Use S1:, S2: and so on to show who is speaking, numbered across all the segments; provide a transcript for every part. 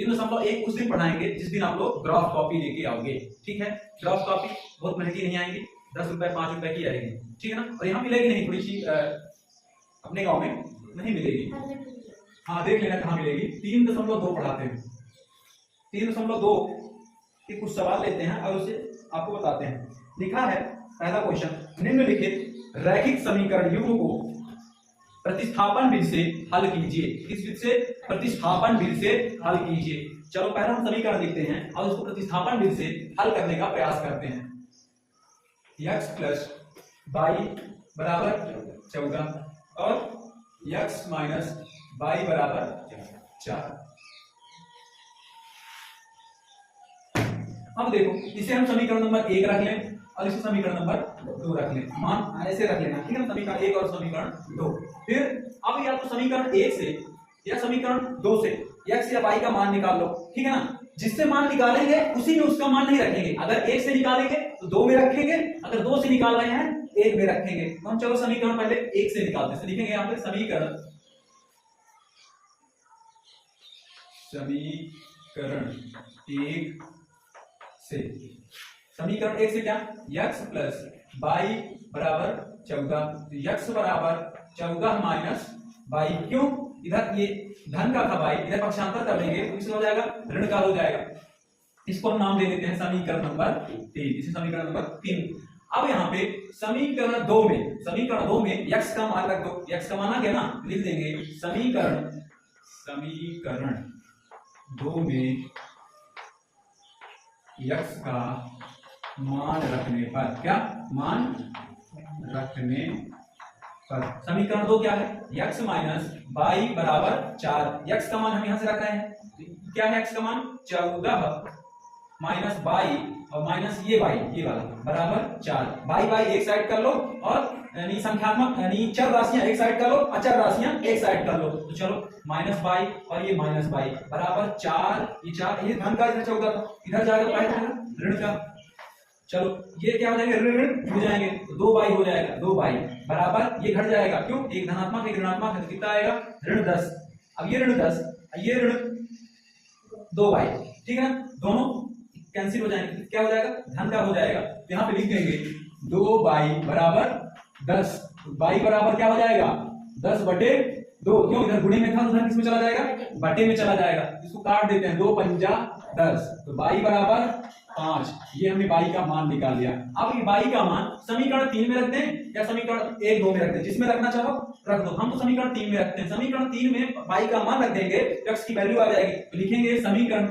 S1: 3.1 उस दिन पढ़ाएंगे जिस दिन आप लोग ग्राफ कॉपी लेके आओगे, ठीक है। ग्राफ कॉपी बहुत महंगी नहीं आएंगी, 10 रुपए 5 रुपए की आएगी, ठीक है ना। और यहाँ मिलेगी नहीं, थोड़ी सी अपने गाँव में नहीं मिलेगी, हाँ देख लेना कहाँ मिलेगी। 3.2 पढ़ाते हैं, 3.2 के कुछ सवाल लेते हैं और उसे आपको बताते हैं। लिखा है पहला क्वेश्चन, निम्नलिखित रैखिक समीकरण युग्म को प्रतिस्थापन विधि से हल कीजिए। किस विधि से? प्रतिस्थापन विधि से हल कीजिए। चलो पहले हम समीकरण लिखते हैं और उसको प्रतिस्थापन विधि से हल करने का प्रयास करते हैं। x प्लस वाई बराबर 14 और x माइनस वाई बराबर 4। अब देखो इसे हम समीकरण नंबर 1 रख लें और इसे समीकरण नंबर 2 रख लें, मान ऐसे रख लेना, ठीक है। समीकरण 1 और समीकरण 2। फिर अब या तो समीकरण 1 से या समीकरण 2 से x या y का मान निकाल लो, ठीक है ना। जिससे मान निकालेंगे उसी में उसका मान नहीं रखेंगे। अगर 1 से निकालेंगे तो 2 में रखेंगे, अगर 2 से निकाल रहे हैं 1 में रखेंगे। तो हम चलो समीकरण पहले 1 से निकालते हैं। लिखेंगे यहाँ पे समीकरण 1 से, समीकरण 1 से क्या, x प्लस वाई बराबर 14, x बराबर 14 माइनस वाई। क्यों? इधर ये धन का था y, इधर पक्षांतर कर लेंगे तो इससे हो जाएगा ऋण का हो जाएगा। इसको हम नाम दे देते हैं समीकरण नंबर 3, इसे समीकरण नंबर 3। अब यहाँ पे समीकरण 2 में x का मान रख दो, x का मान आ गया ना, लिख देंगे समीकरण 2 में x का मान रखने पर, क्या मान रखने पर, समीकरण 2 क्या है, x माइनस वाई बराबर 4। x का मान हम यहां से रख रहे हैं, क्या है x का मान 14 माइनस वाई और माइनस ये y, ये वाला बराबर 4। वाई वाई एक साइड कर लो और यानी संख्यात्मक यानी चर राशियां एक साइड कर लो, अचर राशियां एक साइड कर लो। तो चलो माइनस वाई और ये माइनस वाई बराबर 4, ये 4, ये धन का इधर 14 था, इधर जाएगा ऋण का। चलो ये क्या हो जाएंगे, ऋण जुड़ जाएंगे तो 2y हो जाएगा, 2y बराबर ये घट जाएगा, क्यों, एक धनात्मक एक ऋणात्मक है, कितना आएगा ऋण 10। अब ये ऋण 10, ये ऋण 2y, ठीक है ना, दोनों कैंसिल हो जाएंगे, क्या हो जाएगा, धन का हो जाएगा। तो यहाँ पे लिख देंगे 2y बराबर 10, y बराबर क्या हो जाएगा 10/2, क्यों इधर गुणे में था तो धन किसमें चला जाएगा, बटे में चला जाएगा। इसको काट देते हैं, 2 पंजा 10, तो y बराबर 5। ये हमने y का मान निकाल लिया। अब ये y का मान समीकरण 3 में रख दें या समीकरण 1 2 में रख दें, जिसमें रखना चाहो रख दो। हम तो समीकरण 3 में रखते हैं। समीकरण 3 में y का मान रख देंगे, x की वैल्यू आ जाएगी। तो लिखेंगे समीकरण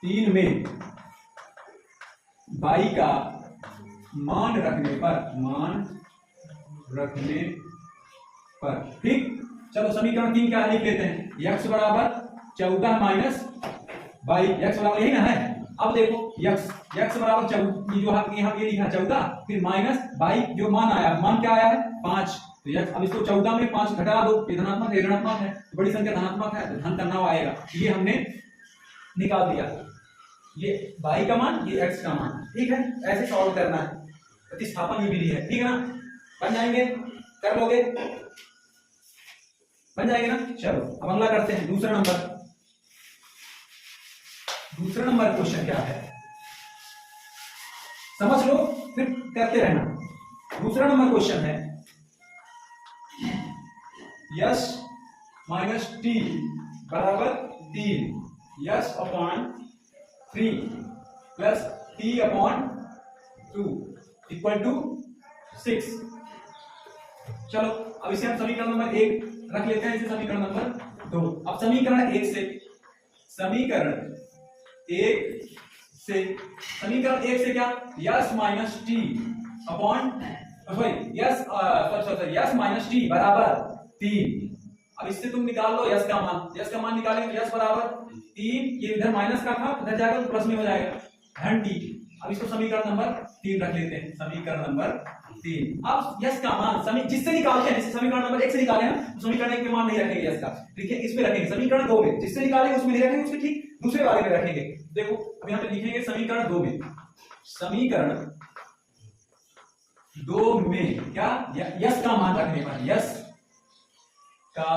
S1: 3 में y का मान रखने पर, ठीक। चलो समीकरण 3 क्या लिख लेते हैं, x बराबर 14 माइनस वाई, x बराबर यही ना है। अब देखो x बराबर 14, जो यहाँ ये लिखा 14, फिर माइनस वाई, जो मान आया, मान क्या आया है 5। तो x, अब इसको 14 में 5 घटा दो, ये धनात्मक है ऋणात्मक है, तो बड़ी संख्या धनात्मक है तो धन करना आएगा। ये हमने निकाल दिया, ये y का मान, ये x का मान, ठीक है। ऐसे सॉल्व करना है, प्रतिस्थापन की विधि है, ठीक है ना। बन जाएंगे, कर लोगे, बन जाएंगे ना। चलो अब अगला करते हैं, दूसरा नंबर क्वेश्चन क्या है समझ लो, फिर करते रहना। दूसरा नंबर क्वेश्चन है यस माइनस टी बराबर 3, s upon 3 plus t upon 2 equal to 6। चलो अब इसे हम समीकरण नंबर 1 रख लेते हैं, इसे समीकरण नंबर 2। अब समीकरण 1 से क्या, yes minus T upon yes minus t बराबर 3। अब इससे तुम निकाल लो यस का मान निकालेंगे, यस बराबर 3, ये इधर माइनस का था, इधर जाएगा तो प्लस में हो जाएगा, धन टी। अब इसको समीकरण नंबर 3 रख लेते हैं, समीकरण नंबर 3। अब यस का मान जिससे निकालते हैं, समीकरण नंबर 1 से निकाले हैं तो समीकरण 1 में मान नहीं रखेंगे यस का, ठीक है, इसमें रखेंगे। समीकरण 2 में जिससे निकालेंगे उसमें नहीं रखेंगे, उसके ठीक दूसरे वाले में रखेंगे। देखो अब यहाँ पे लिखेंगे समीकरण 2 में, समीकरण 2 में क्या, यस का मान रखने पर, यस का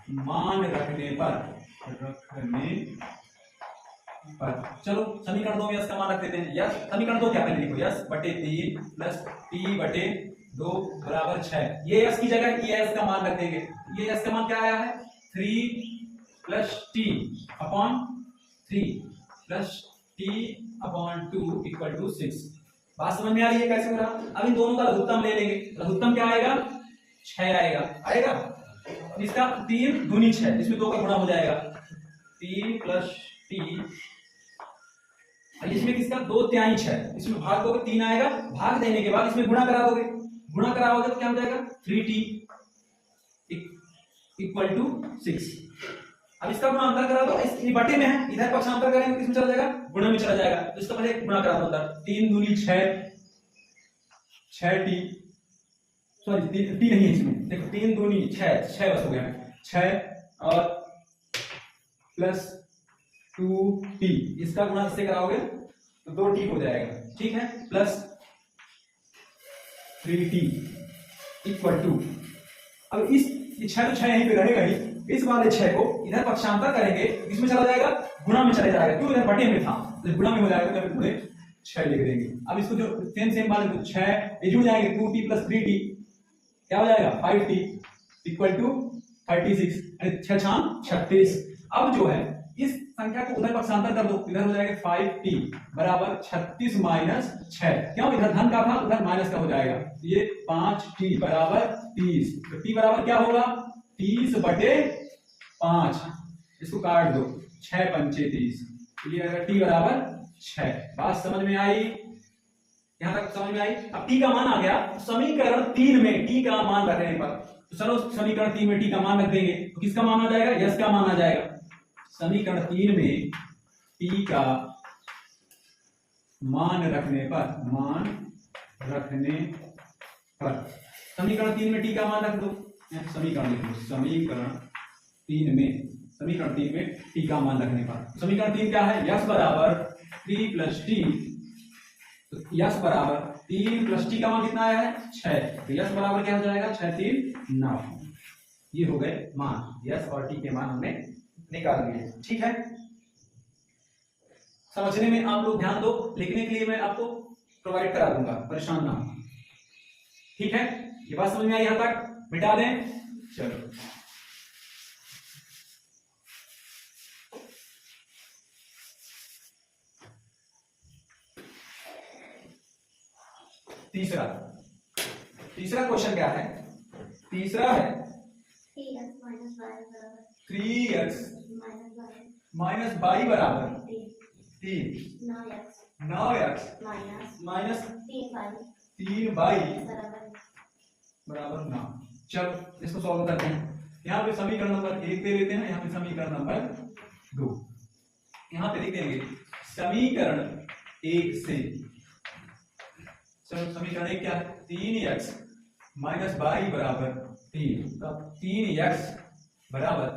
S1: मान रखने पर चलो समीकरण 2 में यस का मान रख देते हैं। यस समीकरण 2 क्या, पहले लिखो यस बटे 3 प्लस टी बटे 2 बराबर 6। ये यस की जगह ये यस का मान रख देंगे। ये यस का मान क्या आया है 3 plus t upon 3 plus t upon 2 equal to 6। बात समझ में आ रही है कैसे हो रहा? अब इन दोनों का लघुत्तम ले लेंगे। लघुत्तम क्या आएगा 6 आएगा। इसका 3 दूनी 6, इसमें 2 का गुणा हो जाएगा 3 प्लस टी, इसमें किसका 2 तिहाई 6, इसमें भाग दोगे 3 आएगा। भाग देने के बाद इसमें गुणा करा दोगे, गुणा कराओगे तो क्या हो जाएगा 3t इक्वल टू 6। अब इसका गुणा अंतर करा दो, इस बटे में है, इधर पक्षांतर करेंगे किसमें चला जाएगा गुणा में चला जाएगा। तो इसका पहले गुणा करा दो अंदर 3 दूनी 6t, सॉरी टी नहीं है इसमें, देखो 3 दूनी 6 बस हो गया 6 और प्लस 2t, इसका गुणा इससे कराओगे तो 2t हो जाएगा, ठीक है, प्लस 3t इक्वल टू, अब इस 6 तो 6 यहीं पे रहेगा ही, इस वाले 6 को इधर पक्षांतर करेंगे इसमें चला जाएगा गुणा में चला जाएगा, क्यों इधर बटे में था तो गुणा में हो जाएगा, तो पूरे 6 लिख देंगे। अब इसको जो सेम वाले 6 ये जुड़ जाएंगे 2t प्लस 3t क्या हो जाएगा 5t इक्वल टू 36, 6 6 36। अब जो है इस संख्या को उधर पक्षांतर कर दो, इधर हो जाएगा 5t बराबर 36 माइनस 6, क्यों इधर धन का था उधर माइनस का हो जाएगा, ये 5t बराबर 30। तो t बराबर क्या होगा 30 बटे 5, इसको काट दो 6 पंचे 30, ये अगर t बराबर 6। बात समझ में आई? यहां तक समझ में आई? अब t का मान आ गया, समीकरण 3 में t का मान रखने पर, तो चलो समीकरण 3 में t का मान रख देंगे तो किसका मान आ जाएगा यस का मान आ जाएगा। समीकरण 3 में t का मान रखने पर समीकरण 3 में t का मान रख दो, समीकरण लिखो समीकरण 3 में t का मान रखने पर, समीकरण 3 क्या है यस बराबर 3 प्लस टी, यस बराबर 3 प्लस टी का मान कितना आया है 6, तो यस बराबर क्या हो जाएगा 6 3 9। ये हो गए मान, यस और टी के मान हमने निकाल लिए, ठीक है। समझने में आप लोग ध्यान दो, लिखने के लिए मैं आपको प्रोवाइड करा दूंगा, परेशान ना हो, ठीक है। ये बात समझ में आई? यहां तक मिटा दें, चलो तीसरा क्वेश्चन क्या है? तीसरा है 3x माइनस y बराबर 9x माइनस 3y बराबर 9। चलो इसको सॉल्व करते हैं। यहाँ पे समीकरण नंबर 1 दे लेते हैं, यहाँ पे समीकरण नंबर 2, यहाँ पे लिख देंगे समीकरण 1 से, चलो समीकरण 1 क्या है 3x माइनस y बराबर 3, तब 3x बराबर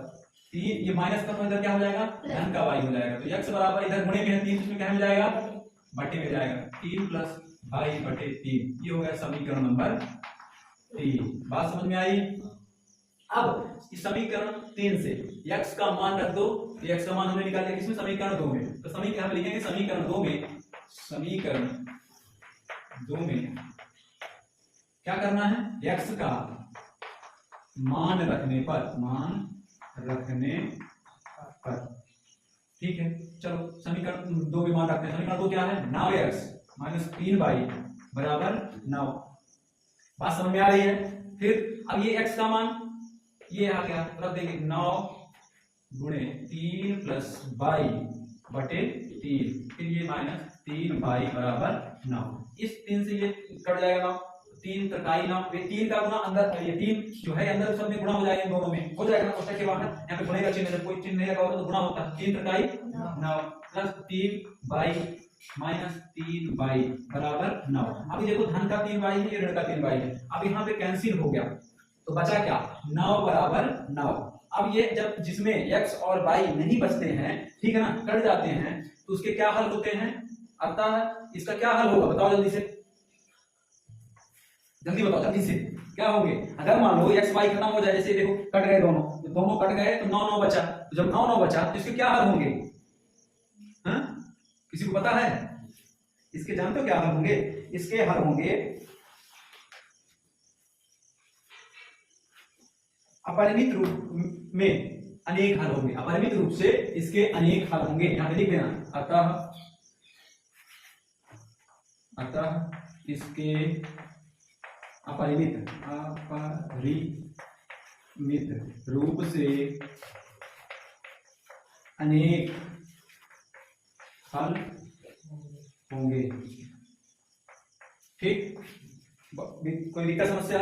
S1: 3, ये माइनस का मतलब क्या हो जाएगा धन का y हो जाएगा, तो x बराबर इधर गुणे में है 3, इसमें क्या हो जाएगा बटे में जाएगा 3 प्लस y बटे 3, ये हो गया समीकरण नंबर 3। बात समझ में आई? अब इस समीकरण 3 से x का मान रख दो, x का मान हमने निकाल लिया, इसमें समीकरण 2 में, तो समीकरण हम लिखेंगे समीकरण 2 में क्या करना है x का मान रखने पर, ठीक है। चलो समीकरण 2 में मान रखते हैं, समीकरण 2 क्या है 9x माइनस 3y बराबर 9। बात समझ में आ रही है? फिर अब ये x का मान ये आ गया, रख देंगे 9 गुणे 3 प्लस y बटे 3, फिर ये माइनस 3y बराबर 9, इस 3 से ये कट जाएगा 9, 3 तकाई 9, ये 3 का गुणा अंदर, ये 3 जो है अंदर सब में गुणा हो जाएगा, इन दोनों में हो जाएगा ना कोष्टक के बाहर, यहाँ पे गुणे का चिन्ह, जब कोई चिन्ह नहीं लगा होता तो गुणा होता है, 3 तकाई 9 प्लस 3y माइनस 3y बराबर 9। अभी देखो धन का 3y है, ये ऋण का 3y है, अब यहाँ पे कैंसिल हो गया तो बचा क्या 9 बराबर 9। अब ये जब जिसमें x और y नहीं बचते हैं, ठीक है ना, कट जाते हैं, तो उसके क्या हल होते हैं, अतः इसका क्या हल होगा बताओ जल्दी से, जल्दी बताओ जल्दी से क्या होंगे। अगर मान लो एक्स वाई खत्म हो जाए, जैसे देखो कट गए दोनों, तो दोनों कट गए तो 9 9 बचा, तो जब 9 9 बचा तो इसके क्या हल होंगे? हाँ, किसी को पता है इसके? जानते हो क्या हल होंगे? इसके हल होंगे अपरिमित रूप में अनेक हल होंगे, अपरिमित रूप से इसके अनेक हल होंगे। यहां पे लिख देना, अतः इसके अपरिमित रूप से अनेक हल होंगे। ठीक, कोई दिक्कत समस्या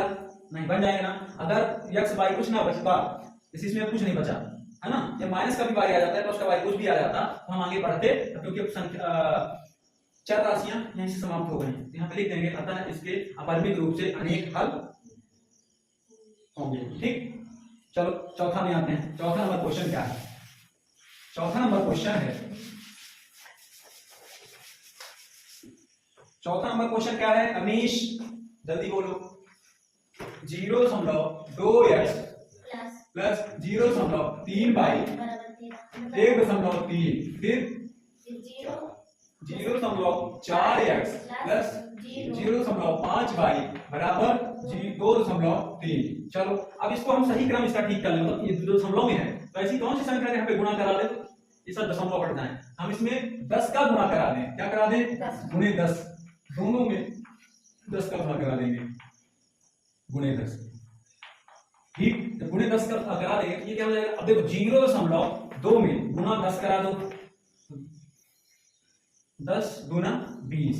S1: नहीं? बन जाएगा ना। अगर एक्स वाई कुछ ना बचता, इसमें कुछ नहीं बचा है ना, जब माइनस का भी वाई आ जाता है, प्लस का वाई कुछ भी आ जाता, तो हम आगे बढ़ते, क्योंकि चार राशियां यहीं से समाप्त हो गई। यहाँ पे लिख देंगे अतः इसके अपरिमित रूप से अनेक हल होंगे। ठीक, चलो चौथा में आते हैं। चौथा नंबर क्वेश्चन क्या है? चौथा नंबर क्वेश्चन है, चौथा नंबर क्वेश्चन क्या है अमीश? जल्दी बोलो। 0.2x प्लस 0.3 बाई 1.3 फिर 0.4x प्लस 0.5 बाई बराबर 2.3। चलो अब इसको हम सही क्रम इसका ठीक कर लेंगे। ये दो दशमलव में है, तो ऐसी कौन सी संख्या यहाँ पे गुणा करा दे तो ये सब दशमलव हट जाए। हम इसमें 10 का गुणा करा दें। क्या करा दें? गुणे 10, दोनों में 10 का गुणा करा देंगे, गुणे 10। ठीक, तो गुणे 10 का करा देंगे तो ये क्या हो जाएगा? अब देखो 0.2 में गुणा 10 करा दो, 10 दूना 20,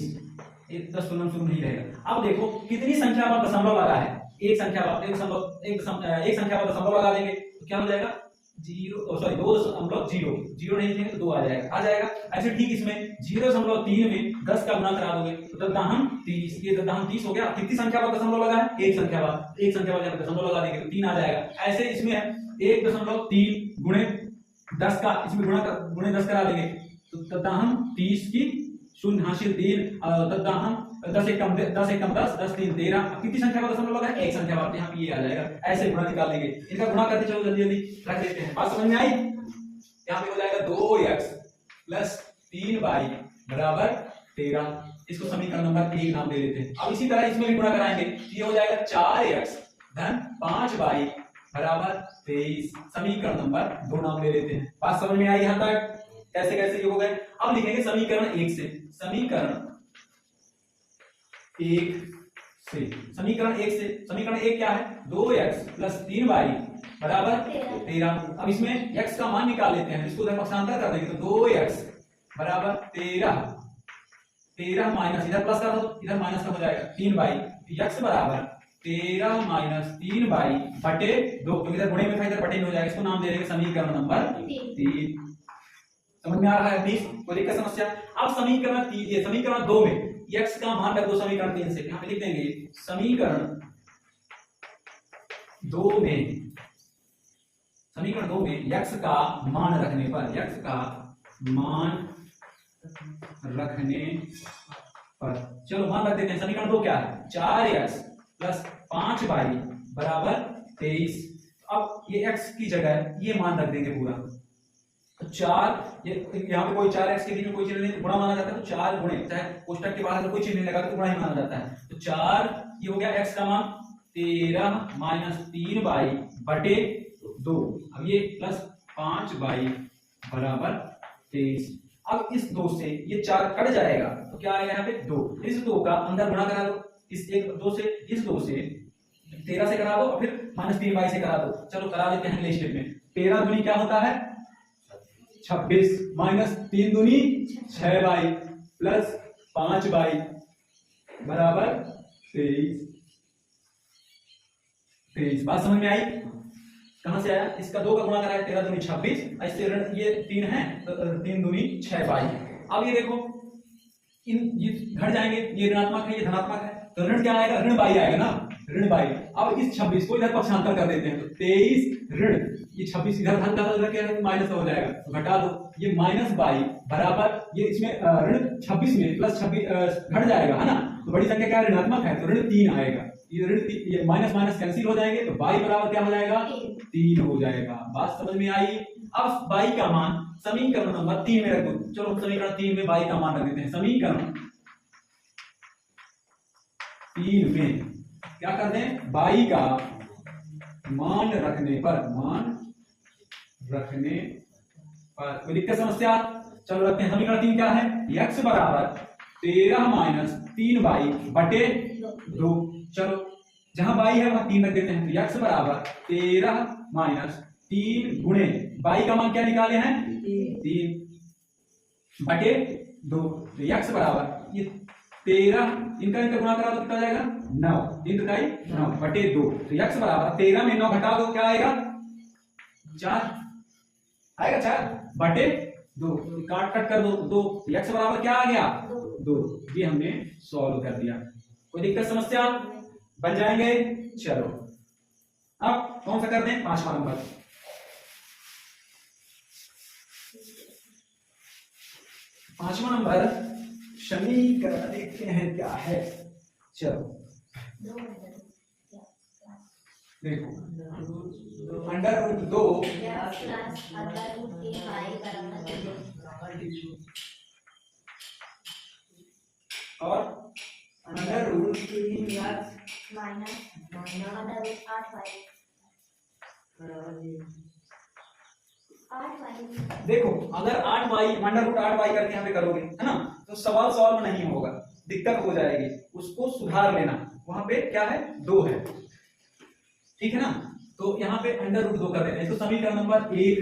S1: 10 दूना शुरू नहीं रहेगा। अब देखो कितनी संख्या पर दशमलव लगा है? एक संख्या पर एक संख्या पर दशमलव लगा देंगे तो क्या हो जाएगा? 2.0 नहीं लिखेंगे तो 2 आ जाएगा। ऐसे ठीक इसमें 0.3 में 10 का गुणा करा दोगे तो दशमलव 30, ये दशमलव 30 हो गया। कितनी संख्या पर दशमलव लगा है? एक संख्या पर दशमलव लगा देंगे तो 3 आ जाएगा। ऐसे इसमें 1.3 गुणे 10 का, इसमें गुणे 10 करा देंगे तो दशमलव 30 की शून्य हासिल 3, दशमलव 10 एकम 10, 10 3 13। कितनी संख्या पर दशमलव लगा है? एक संख्या पर, यहाँ पे ये आ जाएगा। ऐसे गुणा निकाल लेंगे, इनका गुणा करते चलो जल्दी जल्दी रख देते हैं। बात समझ में आई? यहाँ पे हो जाएगा 2x प्लस 3 बाई बराबर 13। इसको समीकरण नंबर 1 नाम दे देते हैं। अब इसी तरह इसमें भी गुणा कराएंगे, ये हो जाएगा 4x धन 5 बाई बराबर 23। समीकरण नंबर 2 नाम दे देते हैं। बात समझ में आई यहाँ तक? कैसे कैसे ये हो गए? अब लिखेंगे समीकरण 1 से। समीकरण 1 क्या है? 2x प्लस 3 बाई बराबर 13। अब इसमें x का मान निकाल लेते हैं, इसको उधर पक्षांतर कर देंगे तो 2x बराबर 13 माइनस इधर प्लस कर दो, इधर माइनस का हो जाएगा 3 बाई x बराबर 13 माइनस 3 बाई बटे 2, तो इधर गुणे में था, इधर बटे में हो जाएगा। इसको नाम दे देंगे समीकरण नंबर 3। समझ में आ रहा है प्लीज? कोई दिक्कत समस्या? अब समीकरण 2 में x का मान रख दो समीकरण 3 से। यहां पे लिख देंगे समीकरण 2 में x का मान रखने पर, चलो मान रख देते हैं। समीकरण 2 क्या है? 4x प्लस 5 बाई बराबर 23। अब ये x की जगह ये मान रख देंगे पूरा, तो 4, यहाँ पे कोई 4x के बीच में कोई चिन्ह नहीं, गुणा माना जाता है, तो 4 गुणे, चाहे कोष्टक के बाहर कोई चिन्ह नहीं लगा तो गुणा ही माना जाता है। तो 4 ये हो गया x का मान 13 माइनस 3 बाई बटे 2। अब ये प्लस 5 बाई बराबर 23। अब इस 2 से ये 4 कट जाएगा तो क्या आएगा? यहाँ पे 2। इस 2 का अंदर गुणा करा दो, इस 2 से 13 से करा दो और फिर माइनस 3 बाई से करा दो। चलो करा देते हैं अगले स्टेप में। 13 दूनी क्या होता है? 26 माइनस 3 दूनी 6 बाई प्लस 5 बाई बराबर 23। बात समझ में आई? कहां से आया? इसका 2 का गुणा करा है, 13 दूनी 26, इससे ये 3 है तो 3 दूनी 6 बाई। अब ये देखो ये घट जाएंगे, ये ऋणात्मक है, ये धनात्मक है, तो ऋण क्या आएगा? ऋण बाई आएगा ना, ऋण बाई। अब इस 26 को इधर पक्षांतर कर देते हैं तो 23 ऋण, ये 26 इधर धन का इधर क्या माइनस हो जाएगा तो घटा दो, ये माइनस बाई बराबर ये इसमें ऋण 26 में प्लस 26 घट जाएगा है ना, तो बड़ी संख्या क्या ऋणात्मक है तो ऋण 3 आएगा। ये माइनस माइनस कैंसिल हो जाएंगे, तो y बराबर क्या हो जाएगा, 3 हो जाएगा। बात समझ में आई। अब y का मान समीकरण नंबर 3 में रख दो। चलो समीकरण 3 में y का मान रख देते हैं। समीकरण 3 में क्या कर दें, y का मान रखने पर कोई दिक्कत समस्या। चलो रखते हैं। समीकरण 3 क्या है, x बराबर 13 माइनस 3y बटे 2। चलो जहां y है वहां 3 रख देते हैं, तो x बराबर 13 माइनस 3 गुणे y का मान क्या निकाले हैं, 3 बटे 2। तो x बराबर ये 13 इनका गुणा करा तो कितना जाएगा, 9, 3 का 9 बटे 2। तो x बराबर 13 में 9 घटा दो, क्या आएगा, 4 आएगा, 4 बटे 2। काट कट कर दो 2, x बराबर क्या आ गया, 2। ये हमने सॉल्व कर दिया। कोई दिक्कत समस्या, बन जाएंगे। चलो अब कौन सा कर दें, 5वां नंबर। पांचवा नंबर समीकरण देखते हैं क्या है। चलो देखो, अंडर रूट 2 और under root 3 minus under root 8y। देखो अगर 8y अंडर रूट 8y करके यहाँ पे करोगे, है ना, तो सवाल सॉल्व नहीं होगा, दिक्कत हो जाएगी, उसको सुधार लेना। वहां पे क्या है, 2 है, ठीक है ना। तो यहाँ पे अंडर रूट 2 कर देते हैं। इसको समीकरण नंबर 1,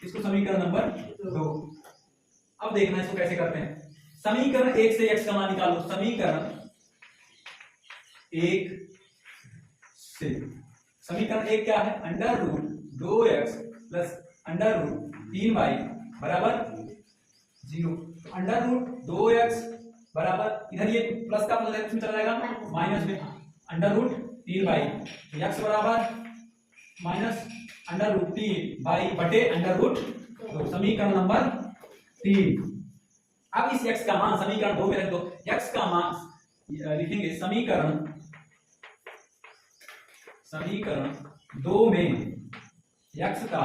S1: इसको समीकरण नंबर 2। अब देखना इसको कैसे करते हैं। समीकरण 1 से x का मान निकालो। समीकरण 1 से समीकरण 1 क्या है, under root 2x plus under root 3y बराबर 0। अंडर रूट 2x बराबर, इधर ये प्लस का प्लस x में चला जाएगा, माइनस में अंडर रूट 3y, x बराबर माइनस अंडर रूट 3y बटे अंडर रूट 2। समीकरण नंबर 3। अब इस x का मान समीकरण 2 में रख दो। x का मान लिखेंगे समीकरण 2 में x का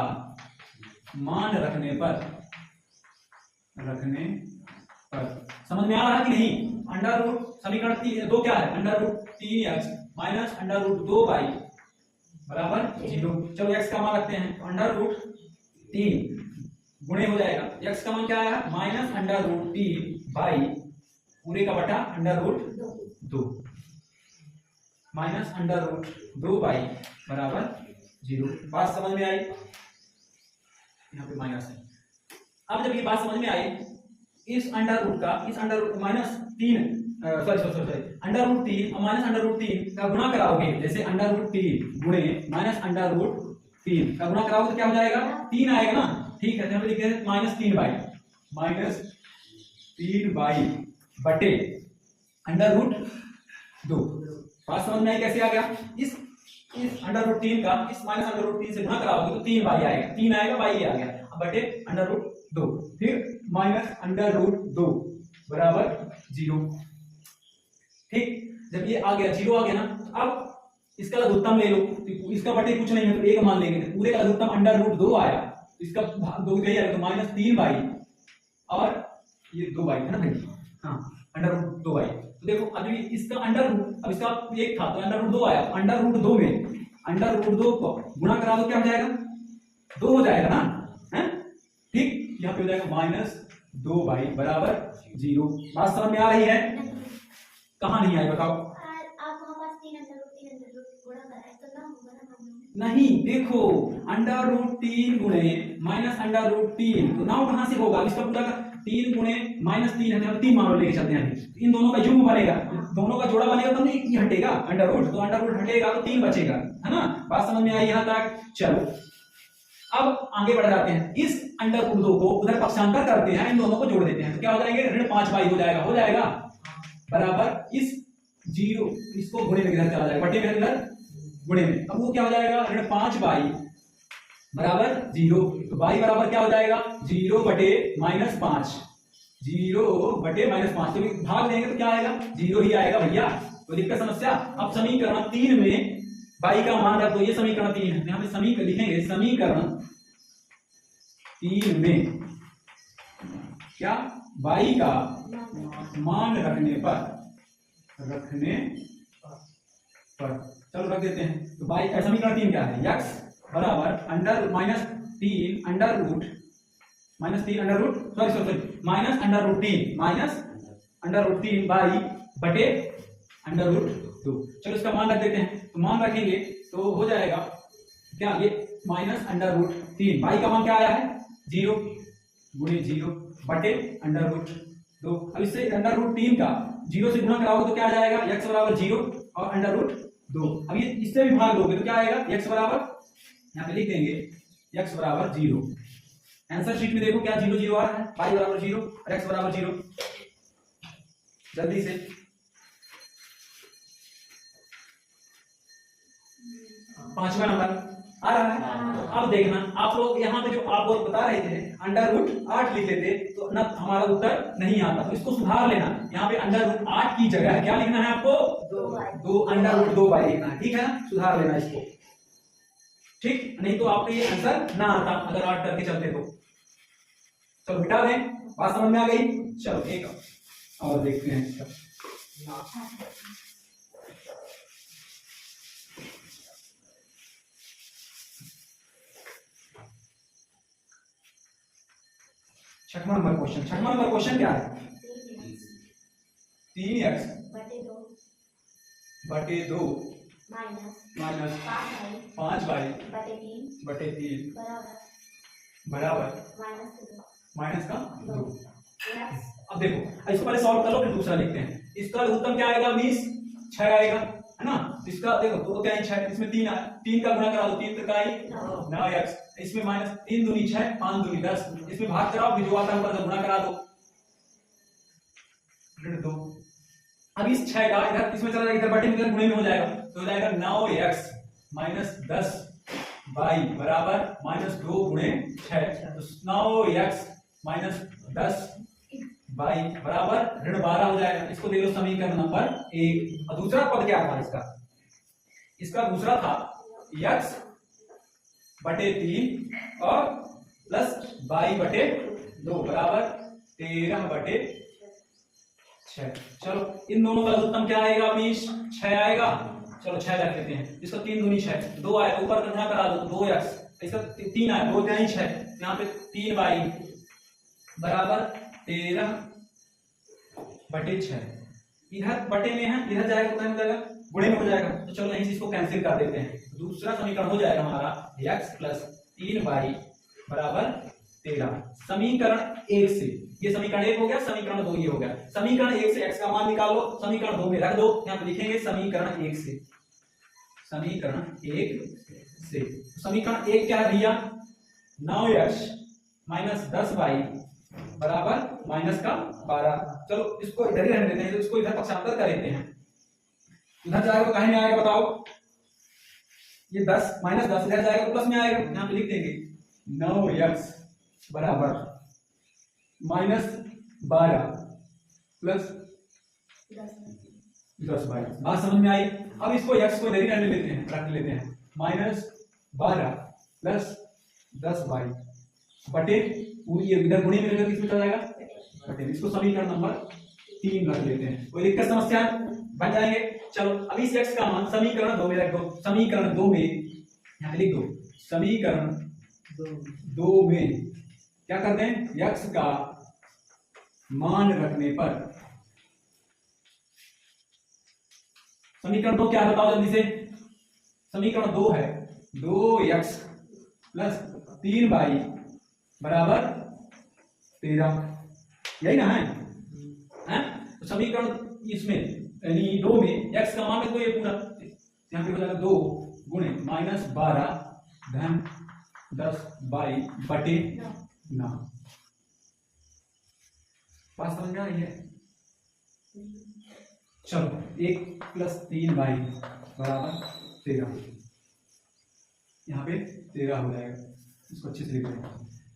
S1: मान रखने पर समझ में आ रहा है कि नहीं। अंडर रूट समीकरण 2 क्या है, under root 3x minus under root 2y बराबर 0। चलो x का मान रखते हैं, अंडर रूट 3 गुणे हो जाएगा, x का मान क्या आया, माइनस अंडर रूट 3y पूरे का बटा under root 2 minus under root 2y बराबर 0। बात समझ में आई, यहाँ पे माइनस है। अब जब ये बात समझ में आई, इस अंडर रूट का इस under root minus 3 sorry under root 3 और माइनस अंडर रूट 3 का गुणा कराओगे, जैसे अंडर रूट 3 गुणे माइनस अंडर रूट 3 का गुणा कराओगे तो क्या हो जाएगा, 3 आएगा ना, ठीक है। तो हम लिखते हैं माइनस 3y बटे अंडर रूट 2। बात समझ में आई कैसे आ गया। इस अंडर रूट 3 का इस माइनस अंडर रूट 3 से गुणा कराओगे तो 3y आएगा, 3 आएगा, y आ गया, अब बटे अंडर रूट 2, फिर माइनस अंडर रूट 2 बराबर 0। ठीक, जब ये आ गया 0 आ गया ना, अब इसका लघुत्तम ले लो, तो इसका बटे कुछ नहीं है तो 1 मान लेंगे, पूरे का लघुत्तम अंडर रूट 2 आया, तो इसका भाग 2 गया तो माइनस 3y और ये 2y है ना भाई, हाँ अंडर रूट 2y। तो देखो अभी इसका अंडर रूट, अब इसका 1 था तो अंडर रूट 2 आया, अंडर रूट 2 में अंडर रूट 2 को गुणा करा दो, क्या हो जाएगा, 2 हो जाएगा ना, है ठीक। यहाँ पे हो जाएगा माइनस 2y बराबर 0। बात समझ में आ रही है, कहाँ नहीं आई बताओ। नहीं, देखो अंडर रूट 3 गुणे माइनस अंडर रूट 3 तो 9 कहां से होगा, इसका पूरा का 3 गुणे माइनस 3 है, 3 मान लो लेके चलते हैं, इन दोनों का युग्म बनेगा, दोनों का जोड़ा बनेगा तो नहीं ये हटेगा अंडर रूट, तो अंडर रूट हटेगा तो 3 बचेगा, है ना। बात समझ में आई यहां तक। चलो अब आगे बढ़ जाते हैं, इस अंडर रूट 2 को उधर पक्षांतर करते हैं, इन दोनों को जोड़ देते हैं तो क्या हो जाएंगे, ऋण 5y हो जाएगा बराबर इस 0, इसको गुणे में इधर चला जाएगा, बटे में इधर गुणे में, अब वो क्या हो जाएगा, ऋण 5y बराबर 0। तो y बराबर क्या हो जाएगा, 0 बटे माइनस 5, 0 बटे माइनस 5, तो भाग देंगे तो क्या आएगा, 0 ही आएगा भैया, कोई दिक्कत समस्या? अब समीकरण 3 में बाई का मान रख दो, ये समीकरण 3 है, यहाँ पे समीकरण लिखेंगे, समीकरण 3 में क्या बाई का मान रखने पर चलो रख देते हैं। तो बाई का समीकरण 3 क्या है? x बराबर under minus 3 under root minus under root 3 by बटे अंडर रूट 2। चलो इसका मान रख देते हैं, तो मान रखेंगे तो हो जाएगा क्या, ये माइनस अंडर रूट 3, बाई का मान क्या आया है 0 गुणे 0 बटे अंडर रूट 2। अब इससे अंडर रूट 3 का 0 से गुणा कराओगे तो क्या आ जाएगा, x बराबर 0 और अंडर रूट 2। अब ये इससे भी भाग दोगे तो क्या आएगा, x बराबर, यहाँ पे लिख देंगे x बराबर 0। आंसर शीट में देखो क्या 0 0 आ रहा है, y बराबर 0 और x बराबर 0। जल्दी से पांचवा नंबर आ रहा है। अब देखना आप लोग यहाँ पे जो आप लोग बता रहे थे अंडर रूट 8 लिख लेते तो ना हमारा उत्तर नहीं आता, तो इसको सुधार लेना। यहाँ पे अंडर रूट 8 की जगह क्या लिखना है आपको, 2 अंडर रूट 2 बाई लिखना है, ठीक है, सुधार लेना इसको, ठीक, नहीं तो आपको ये आंसर ना आता अगर 8 करके चलते तो। चलो मिटा दें, बात समझ में आ गई। चलो एक और देखते हैं। छठवां नंबर क्वेश्चन क्या है, 3x बटे 2 माइनस 5 बाई बटे 3 बराबर माइनस का 2। अब देखो इसको पहले सॉल्व कर लो फिर दूसरा लिखते हैं। इसका उत्तर क्या आएगा 20, 6 आएगा, है ना। इसका देखो तो क्या है 6, इसमें 3 का गुणा करा दो, 3 त्रिकाई 9x, इसमें माइनस 3 दूनी 6 5 दूनी 10, इसमें भाग कराओ फिर जो आता है ऊपर गुणा करा दो, ऋण 2। अब इस 6 का इधर इसमें चला जाएगा, इधर बटे में गुणे में हो जाएगा, तो हो जाएगा 9x माइनस 10 बाई बराबर माइनस 2 गुणे 6, तो 9x माइनस 10 बाई बराबर ऋण 12 हो जाएगा। इसको दे लो समीकरण नंबर 1। और दूसरा पद क्या था इसका दूसरा था x बटे 3 और प्लस बाई बटे 2 बराबर 13 बटे 6। चलो इन दोनों का लघुत्तम क्या आएगा 20, 6 आएगा। चलो 6 रख लेते हैं, इसका 3 दूनी 6, 2 आएगा, ऊपर का गुणा करा दो तो 2x, इसका 3 आया 2 3 6, यहाँ पे 3 बाई बराबर 13 बटे 6। इधर बटे में है, इधर जाएगा तो क्या हो जाएगा, गुणे में हो जाएगा, तो चलो यहीं से इसको कैंसिल कर देते हैं। दूसरा समीकरण हो जाएगा हमारा x प्लस 3 बाई बराबर 13। समीकरण 1 से ये समीकरण 1 हो गया, समीकरण 2 ये हो गया। समीकरण 1 से x का मान निकालो, समीकरण 2 में रख दो, यहाँ पे लिखेंगे समीकरण 1 से, समीकरण 1 से। समीकरण 1 क्या है भैया, 9x माइनस 10 बाई बराबर माइनस का 12। चलो इसको इधर ही रहने देते हैं, तो इसको इधर पक्षांतर कर देते हैं, इधर जाएगा तो कहीं में आएगा बताओ, ये 10 माइनस 10 इधर जाएगा तो प्लस में आएगा, यहाँ पे लिख देंगे 9x बराबर माइनस 12 प्लस 10 बाई। बात समझ में आई। अब इसको x को इधर ही रहने देते हैं, रख लेते हैं, माइनस 12 प्लस 10 बाई बटे ये इधर गुणे में रहेगा, किसमें चला जाएगा बटे। इसको समीकरण नंबर 3 रख लेते हैं। कोई दिक्कत समस्या बन जाएंगे। चलो अब इस x का मान समीकरण 2 में रख दो, समीकरण 2 में यहाँ लिख दो, समीकरण 2 में क्या कर दें, x का मान रखने पर, समीकरण 2 क्या बताओ जल्दी से, समीकरण 2 है 2x प्लस 3 बाई बराबर 13, यही ना है, तो समीकरण इसमें यानी 2 में x का मान तो ये पूरा यहाँ पे हो जाएगा 2 गुणे माइनस 12 धन 10 बाई बटे 9। बात समझ में आ रही है। चलो 1 प्लस 3 बाई बराबर 13, यहाँ पे 13 हो जाएगा, इसको अच्छे से लिख लें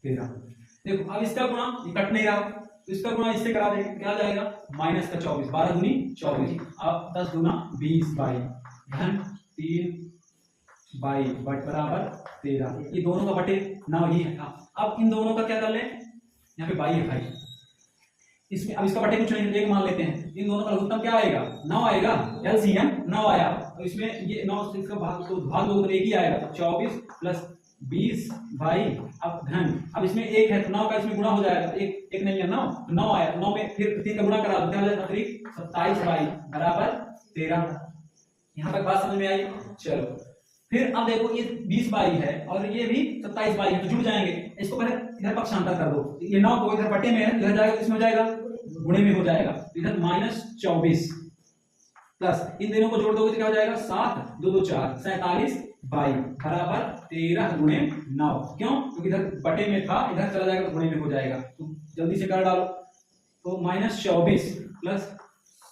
S1: 13। देखो अब इसका गुणा ये कट नहीं रहा, तो इसका गुणा इससे करा देंगे, क्या आ जाएगा माइनस का 24, 12 दूनी 24, अब 10 दूना 20 बाई धन 3 बाई बट बराबर 13, ये दोनों का बटे 9 ही था। अब इन दोनों का क्या कर लें, यहाँ पे बाई है भाई, इसमें अब इसका बटे कुछ नहीं, एक मान लेते हैं, इन दोनों का लघुत्तम क्या आएगा 9 आएगा, एलसीएम 9 आया, तो इसमें ये 9 से इसका भाग तो भाग दो तो एक ही आएगा, 24 प्लस 20 बाई अब धन, अब इसमें एक है तो 9 का इसमें गुणा हो जाएगा, एक नहीं है 9, तो 9 आया, तो 9 में फिर 3 का गुणा करा दो, क्या हो जाएगा अतिरिक्त 27 बाई बराबर 13। यहाँ तक बात समझ में आई। चलो फिर अब देखो ये 20 बाई है और ये भी 27 बाई है, तो जुड़ जाएंगे, इसको पहले इधर पक्षांतर कर दो, ये 9 को इधर बटे में है, इधर जाएगा इसमें हो जाएगा गुणे में हो जाएगा, इधर -24 प्लस इन दोनों को जोड़ दोगे तो क्या हो जाएगा 7 2 2 4 47 बाई बराबर 13 गुणे 9, क्यों क्योंकि इधर बटे में था, इधर चला जाएगा तो गुणे में हो जाएगा, तो जल्दी से कर डालो, तो -24 प्लस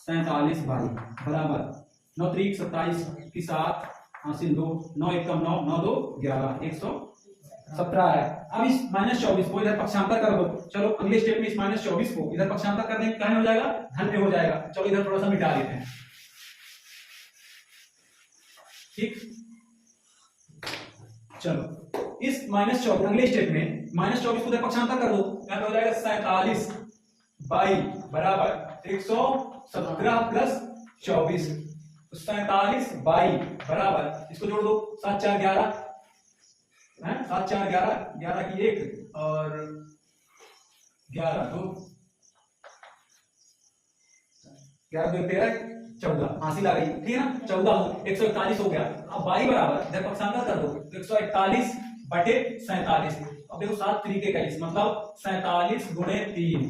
S1: 47 बाई बराबर 9 3 27 की 7 हासिल 2 9 1 कम 9 9 2 11 117 है। अब इस -24 को इधर पक्षांतर कर दो, चलो अगले स्टेप में इस -24 को इधर पक्षांतर कर देंगे, क्या हो जाएगा धन में हो जाएगा, चलो इधर थोड़ा सा मिटा देते हैं, ठीक। चलो इस -24 अगले स्टेप में -24 को इधर पक्षांतर कर दो, क्या हो जाएगा 47 बाई बराबर 117 प्लस 24, 47 बाई बराबर इसको जोड़ दो 7 4 11 है, 7 4 11 11 की 1 और 11 2 11 2 13 14 हासिल आ गई, ठीक है ना, 14 141 हो गया। अब बाई बराबर इधर पक्षांतर कर दो, 141 बटे 47, अब देखो 7 3 के 21 मतलब 47 गुणे 3,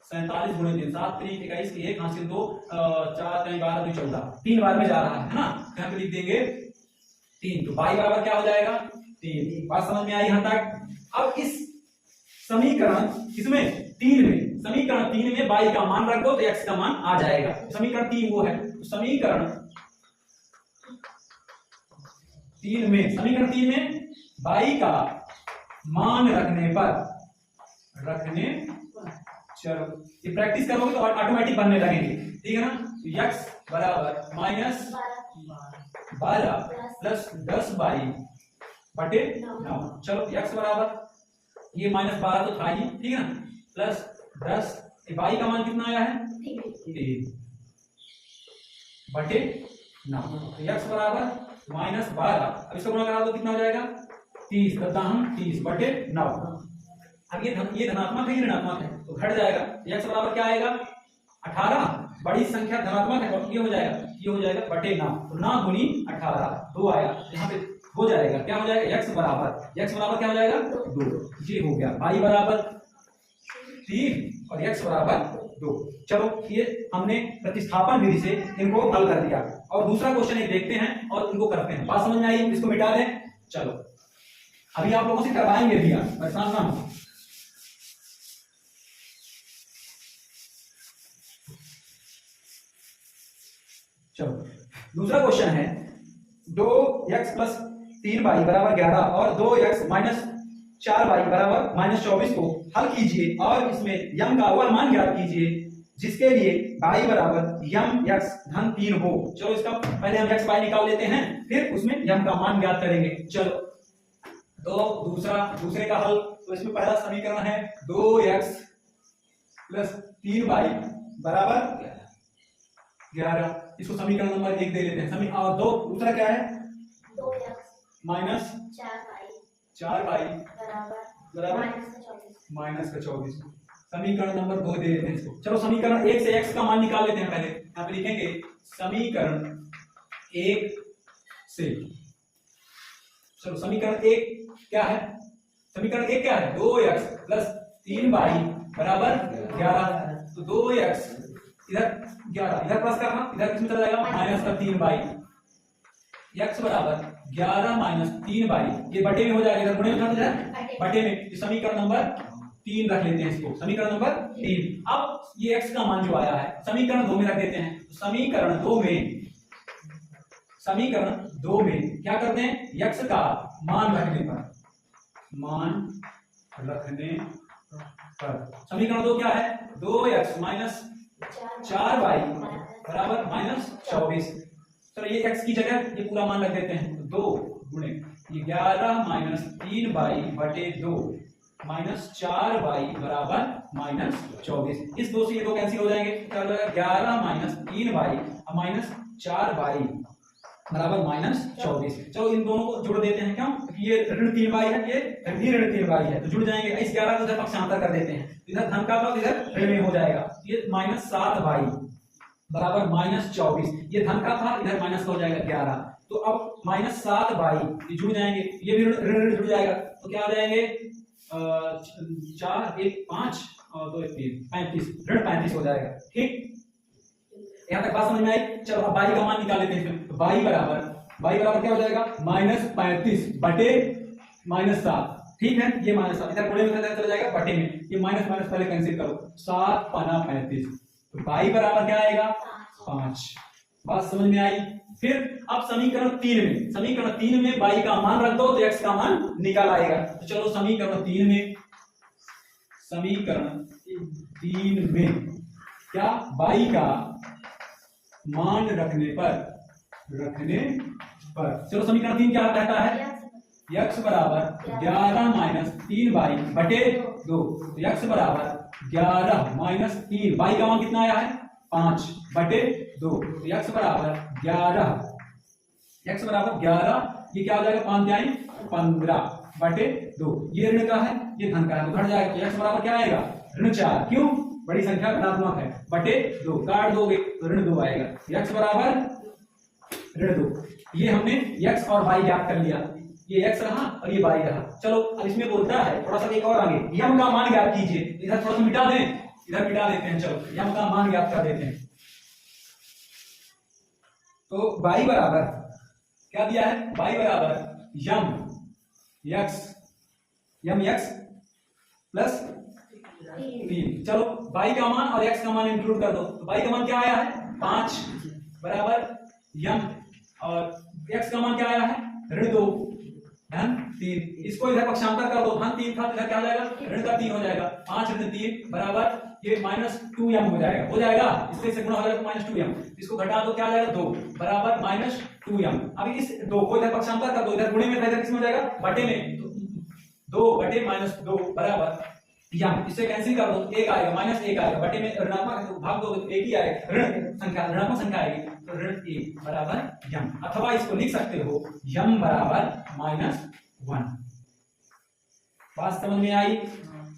S1: 47 गुणे 3 7 3 21 की 1 हासिल 2 4 3 12 2 14, 3 बार में जा रहा है ना, यहाँ पे लिख देंगे 3, तो बाई बराबर क्या हो जाएगा 3। बात समझ में आई यहाँ तक। अब इस समीकरण किसमें 3 में, समीकरण 3 में बाई का मान रख दो तो x का मान आ जाएगा, समीकरण 3 वो है, तो समीकरण 3 में बाई का मान रखने चलो ये प्रैक्टिस करोगे तो ऑटोमेटिक बनने लगेंगे, ठीक है ना, तो x बराबर -12 प्लस 10 बाई बटे 9, चलो x बराबर ये -12 तो था ही, ठीक है ना, प्लस 10 बाई का मान कितना आया है 3 बटे 9, तो x बराबर -12, अब इसको गुणा करा दो कितना हो जाएगा 30 करता हम 30 बटे 9, अब ये धनात्मक है ये ऋणात्मक है तो घट जाएगा, x बराबर क्या आएगा 18, बड़ी संख्या धनात्मक है तो ये हो जाएगा बटे 9, तो 9 गुनी 18 2 आया, यहाँ पे हो जाएगा क्या हो जाएगा x बराबर क्या हो जाएगा 2, ये हो गया y बराबर 3 और x बराबर 2। चलो ये हमने प्रतिस्थापन विधि से इनको हल कर दिया, और दूसरा क्वेश्चन एक देखते हैं और इनको करते हैं, बात समझ में आई, इसको मिटा दें। चलो अभी आप लोगों से करवाएंगे भी, परेशान ना हो। चलो दूसरा क्वेश्चन है 2x प्लस 3y बराबर 11 और 2x माइनस 4y बराबर -24 को हल कीजिए और इसमें यम का अवकल मान ज्ञात कीजिए जिसके लिए y बराबर यम x धन 3 हो। चलो इसका पहले हम x y निकाल लेते हैं, फिर उसमें यम का मान ज्ञात करेंगे। चलो तो दूसरे का हल, तो इसमें पहला समीकरण है 2x प्लस 3y बराबर 11, इसको समीकरण नंबर 1 दे लेते हैं। और दूसरा क्या है
S2: 2x
S1: माइनस 4y बराबर -24, समीकरण नंबर 2 दे लेते हैं इसको। चलो समीकरण 1 से x का मान निकाल लेते हैं, पहले यहाँ पे लिखेंगे समीकरण 1 से, चलो समीकरण 1 क्या है, समीकरण 1 क्या है 2x प्लस 3y बराबर 11, तो 2x इधर 11 इधर प्लस करना, इधर किसमें चला जाएगा माइनस का 3y, x बराबर 11 माइनस 3y, ये बटे में हो जाएगा, इधर गुणे में हो जाएगा बटे में, समीकरण नंबर 3 रख लेते हैं इसको, समीकरण नंबर 3। अब ये x का मान जो आया है समीकरण 2 में रख देते हैं, तो समीकरण 2 में क्या करते हैं x का मान रखने पर। समीकरण 2 क्या है? 2x माइनस 4y बराबर माइनस 24। चलो ये x की जगह ये पूरा मान रख देते हैं, तो 2 गुणे ये 11 माइनस 3y बटे 2 माइनस 4y बराबर माइनस 24। इस 2 से ये 2 कैंसिल हो जाएंगे, क्या हो जाएगा? 11 माइनस 3y माइनस 4y बराबर माइनस 24। चलो इन दोनों को जोड़ देते हैं, क्यों? क्योंकि ये ऋण 3y है, ये भी ऋण 3y है, तो जुड़ जाएंगे। इस 11 को इधर पक्षांतर कर देते हैं, इधर धन का पक्ष इधर ऋण में हो जाएगा। ये माइनस 7y बराबर माइनस 24, ये धन का था, इधर माइनस का हो जाएगा 11। तो अब माइनस 7y ये जुड़ जाएंगे, ये भी ऋण जुड़ जाएगा, तो क्या हो जाएंगे? 4 1 5 और 2 1 3 35, ऋण 35 हो जाएगा। ठीक, यहाँ तक बात समझ में आई? चलो अब y का मान निकाल लेते हैं। तो y बराबर क्या हो जाएगा? माइनस 35 बटे माइनस 7। ठीक है, ये माइनस 7 इधर गुणे में चला जाएगा बटे में, ये माइनस माइनस पहले कैंसिल करो, 7 पना 35, तो y बराबर क्या आएगा? 5। बात समझ में आई? फिर अब समीकरण 3 में y का मान रख दो तो x का मान निकल आएगा। तो चलो समीकरण 3 में क्या y का मान रखने पर चलो समीकरण 3 क्या कहता है? x बराबर 11 माइनस 3y बटे 2, तो x बराबर 11 माइनस 3, y का मान कितना आया है? 5 बटे 2, तो x बराबर 11, ये क्या हो जाएगा? 5 जाए 15 बटे 2, ये ऋण का है, ये धन का है, तो घट जाएगा। तो x बराबर क्या आएगा? ऋण 4, क्यों? बड़ी संख्या धनात्मक है, बटे 2, काट दोगे तो ऋण 2 आएगा। x बराबर ऋण 2। ये हमने x और y ज्ञात कर लिया, ये x रहा और ये y रहा। चलो अब इसमें बोलता है थोड़ा सा एक और आगे, यम का मान ज्ञात कीजिए। इधर थोड़ा सा मिटा दें, इधर मिटा देते हैं। चलो यम का मान ज्ञात कर देते हैं। तो y बराबर क्या दिया है? y बराबर यम x प्लस 3। चलो y का मान और x का मान इंक्लूड कर दो, तो y का मान क्या आया है? 5 बराबर यम, और x का मान क्या आया है? ऋण 2 धन 3। इसको इधर पक्षांतर कर दो, धन 3 था, इधर क्या हो जाएगा? ऋण का 3 हो जाएगा। 5 ऋण 3 बराबर ये माइनस 2m हो जाएगा, इससे गुणा हो जाएगा तो माइनस 2m। इसको घटा दो, क्या आ जाएगा? 2 बराबर माइनस 2m। अभी इस 2 को इधर पक्षांतर कर दो, इधर गुणे में था, इधर किस में हो जाएगा? बटे में, तो 2 बटे माइनस 2 बराबर यम। इसे कैंसिल कर दो, 1 आएगा, माइनस 1 आएगा, बटे में ऋणात्मक है तो भाग दो, 1 ही आएगा, ऋणात्मक संख्या आएगी, तो ऋण 1 बराबर यम। अथवा इसको लिख सकते हो यम बराबर माइनस 1। बात समझ में आई?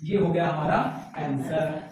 S1: ये हो गया हमारा आंसर।